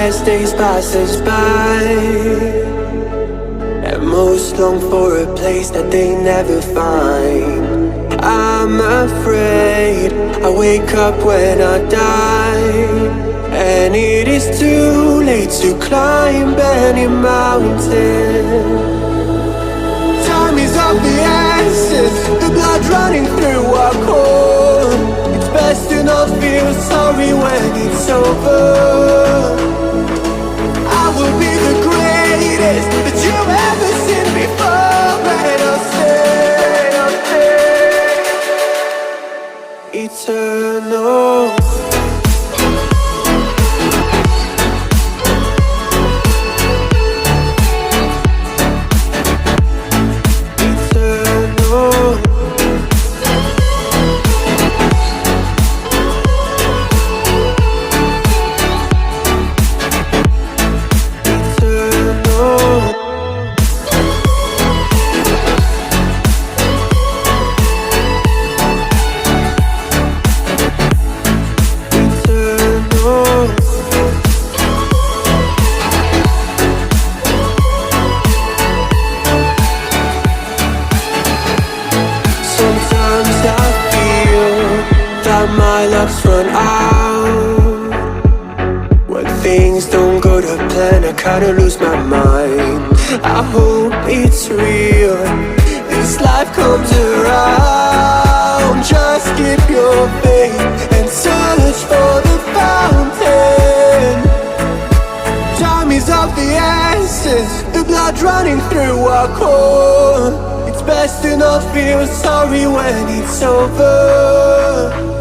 as days pass us by, and most long for a place that they never find. I'm afraid I wake up when I die, and it is too late to climb any mountain. Time is of the essence, the blood running through our core. It's best to not feel sorry when it's over. I will be the greatest that you've ever seen before, and I'll stay eternal. My luck's run out. When things don't go to plan, I kinda lose my mind. I hope it's real, this life comes around. Just keep your faith and search for the fountain. Time is of the essence, the blood running through our core. It's best to not feel sorry when it's over.